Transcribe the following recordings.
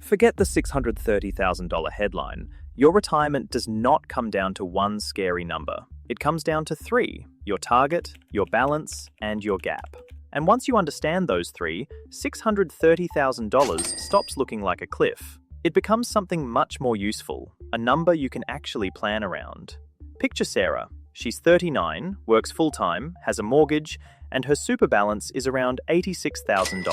Forget the $630,000 headline. Your retirement does not come down to one scary number. It comes down to three: your target, your balance, and your gap. And once you understand those three, $630,000 stops looking like a cliff. It becomes something much more useful, a number you can actually plan around. Picture Sarah. She's 39, works full-time, has a mortgage, and her super balance is around $86,000.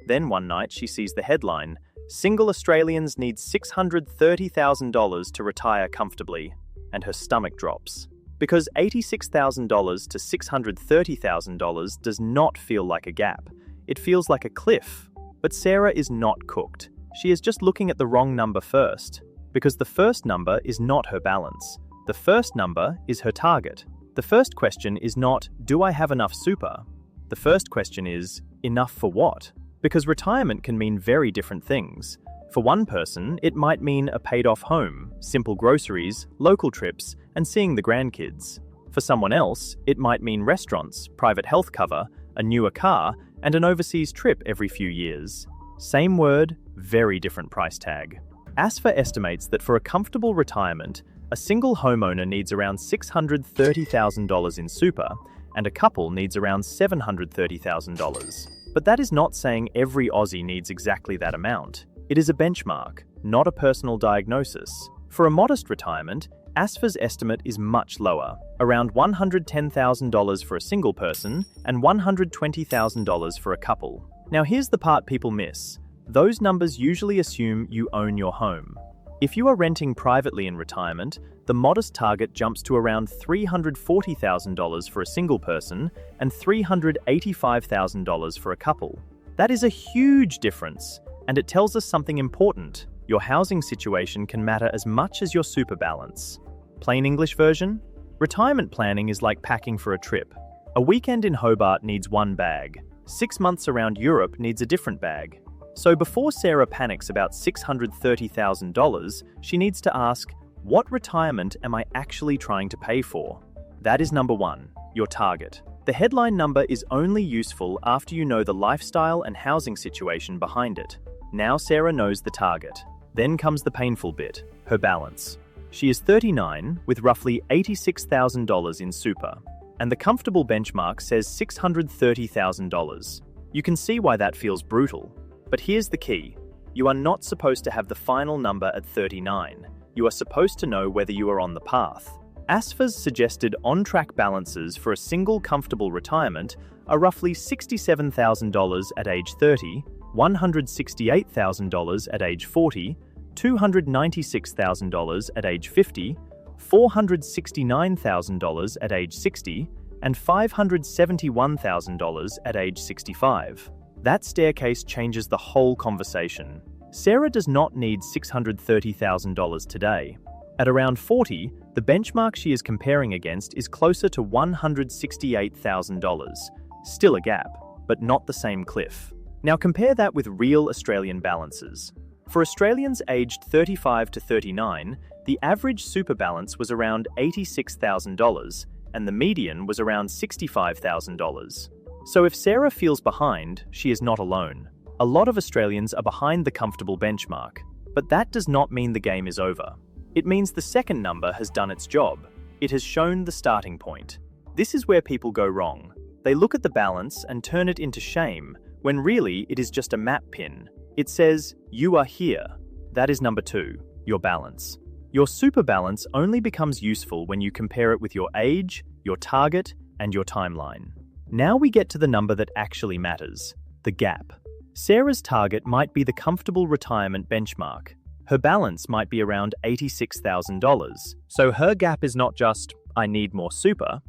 Then one night she sees the headline, "Single Australians need $630,000 to retire comfortably," and her stomach drops. Because $86,000 to $630,000 does not feel like a gap. It feels like a cliff. But Sarah is not cooked. She is just looking at the wrong number first. Because the first number is not her balance. The first number is her target. The first question is not, do I have enough super? The first question is, enough for what? Because retirement can mean very different things. For one person, it might mean a paid-off home, simple groceries, local trips, and seeing the grandkids. For someone else, it might mean restaurants, private health cover, a newer car, and an overseas trip every few years. Same word, very different price tag. ASFA estimates that for a comfortable retirement, a single homeowner needs around $630,000 in super, and a couple needs around $730,000. But that is not saying every Aussie needs exactly that amount. It is a benchmark, not a personal diagnosis. For a modest retirement, ASFA's estimate is much lower, around $110,000 for a single person and $120,000 for a couple. Now here's the part people miss. Those numbers usually assume you own your home. If you are renting privately in retirement, the modest target jumps to around $340,000 for a single person and $385,000 for a couple. That is a huge difference, and it tells us something important. Your housing situation can matter as much as your super balance. Plain English version? Retirement planning is like packing for a trip. A weekend in Hobart needs one bag. 6 months around Europe needs a different bag. So before Sarah panics about $630,000, she needs to ask, what retirement am I actually trying to pay for? That is number one, your target. The headline number is only useful after you know the lifestyle and housing situation behind it. Now Sarah knows the target. Then comes the painful bit, her balance. She is 39 with roughly $86,000 in super, and the comfortable benchmark says $630,000. You can see why that feels brutal. But here's the key. You are not supposed to have the final number at 39. You are supposed to know whether you are on the path. ASFA's suggested on-track balances for a single comfortable retirement are roughly $67,000 at age 30, $168,000 at age 40, $296,000 at age 50, $469,000 at age 60, and $571,000 at age 65. That staircase changes the whole conversation. Sarah does not need $630,000 today. At around 40, the benchmark she is comparing against is closer to $168,000. Still a gap, but not the same cliff. Now compare that with real Australian balances. For Australians aged 35 to 39, the average super balance was around $86,000, and the median was around $65,000. So if Sarah feels behind, she is not alone. A lot of Australians are behind the comfortable benchmark, but that does not mean the game is over. It means the second number has done its job. It has shown the starting point. This is where people go wrong. They look at the balance and turn it into shame, when really it is just a map pin. It says, you are here. That is number two, your balance. Your super balance only becomes useful when you compare it with your age, your target, and your timeline. Now we get to the number that actually matters, the gap. Sarah's target might be the comfortable retirement benchmark. Her balance might be around $86,000. So her gap is not just, I need more super.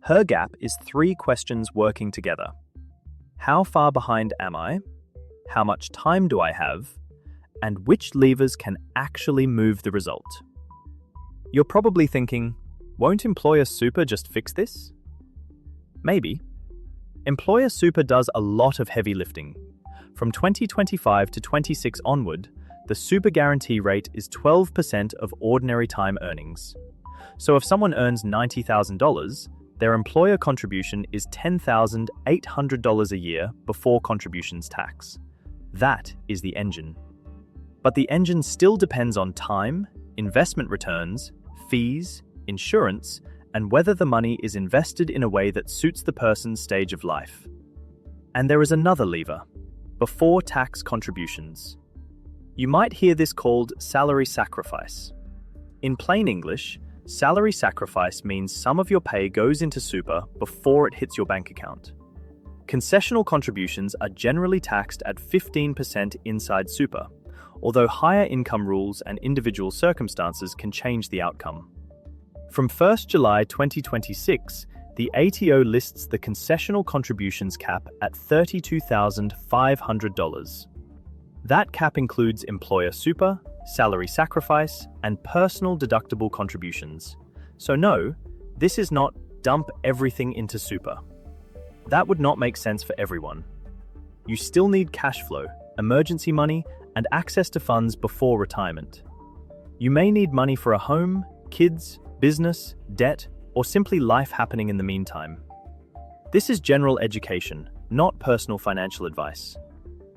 Her gap is three questions working together. How far behind am I? How much time do I have? And which levers can actually move the result? You're probably thinking, won't employer super just fix this? Maybe. Employer super does a lot of heavy lifting. From 2025 to 26 onward, the super guarantee rate is 12% of ordinary time earnings. So if someone earns $90,000, their employer contribution is $10,800 a year before contributions tax. That is the engine. But the engine still depends on time, investment returns, fees, insurance, and whether the money is invested in a way that suits the person's stage of life. And there is another lever: before tax contributions. You might hear this called salary sacrifice. In plain English, salary sacrifice means some of your pay goes into super before it hits your bank account. Concessional contributions are generally taxed at 15% inside super, although higher income rules and individual circumstances can change the outcome. From 1st July 2026, the ATO lists the concessional contributions cap at $32,500. That cap includes employer super, salary sacrifice, and personal deductible contributions. So no, this is not dump everything into super. That would not make sense for everyone. You still need cash flow, emergency money, and access to funds before retirement. You may need money for a home, kids, business, debt, or simply life happening in the meantime. This is general education, not personal financial advice.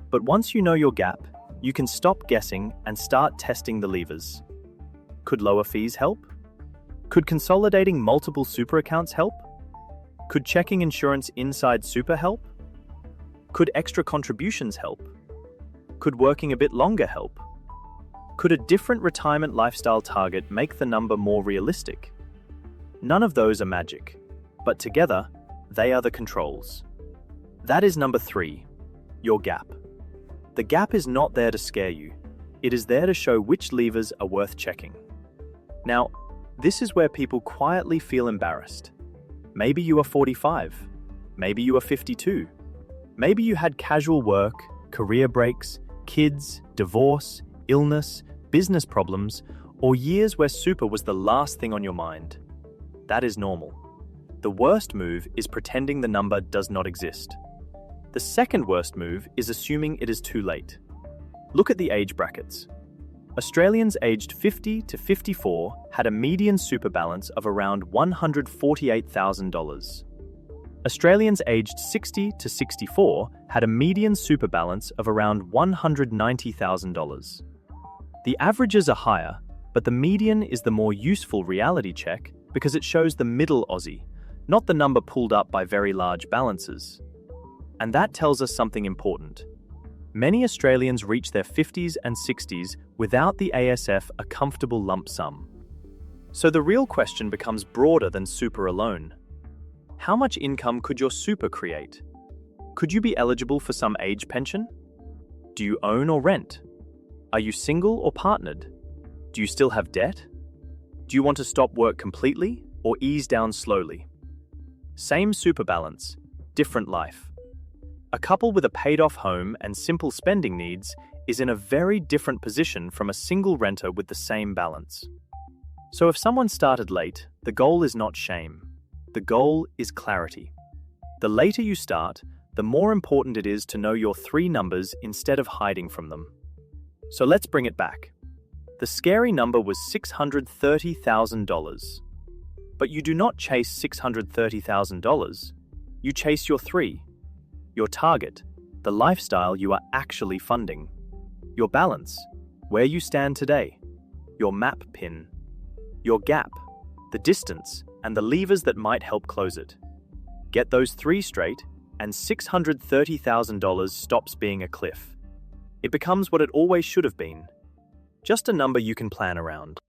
But once you know your gap, you can stop guessing and start testing the levers. Could lower fees help? Could consolidating multiple super accounts help? Could checking insurance inside super help? Could extra contributions help? Could working a bit longer help? Could a different retirement lifestyle target make the number more realistic? None of those are magic, but together, they are the controls. That is number 3, your gap. The gap is not there to scare you. It is there to show which levers are worth checking. Now, this is where people quietly feel embarrassed. Maybe you are 45. Maybe you are 52. Maybe you had casual work, career breaks, kids, divorce, illness, business problems, or years where super was the last thing on your mind. That is normal. The worst move is pretending the number does not exist. The second worst move is assuming it is too late. Look at the age brackets. Australians aged 50 to 54 had a median super balance of around $148,000. Australians aged 60 to 64 had a median super balance of around $190,000. The averages are higher, but the median is the more useful reality check because it shows the middle Aussie, not the number pulled up by very large balances. And that tells us something important. Many Australians reach their 50s and 60s without the ASF a comfortable lump sum. So the real question becomes broader than super alone. How much income could your super create? Could you be eligible for some age pension? Do you own or rent? Are you single or partnered? Do you still have debt? Do you want to stop work completely or ease down slowly? Same super balance, different life. A couple with a paid-off home and simple spending needs is in a very different position from a single renter with the same balance. So if someone started late, the goal is not shame. The goal is clarity. The later you start, the more important it is to know your 3 numbers instead of hiding from them. So let's bring it back. The scary number was $630,000. But you do not chase $630,000. You chase your 3. Your target, the lifestyle you are actually funding. Your balance, where you stand today. Your map pin. Your gap, the distance, and the levers that might help close it. Get those 3 straight, and $630,000 stops being a cliff. It becomes what it always should have been. Just a number you can plan around.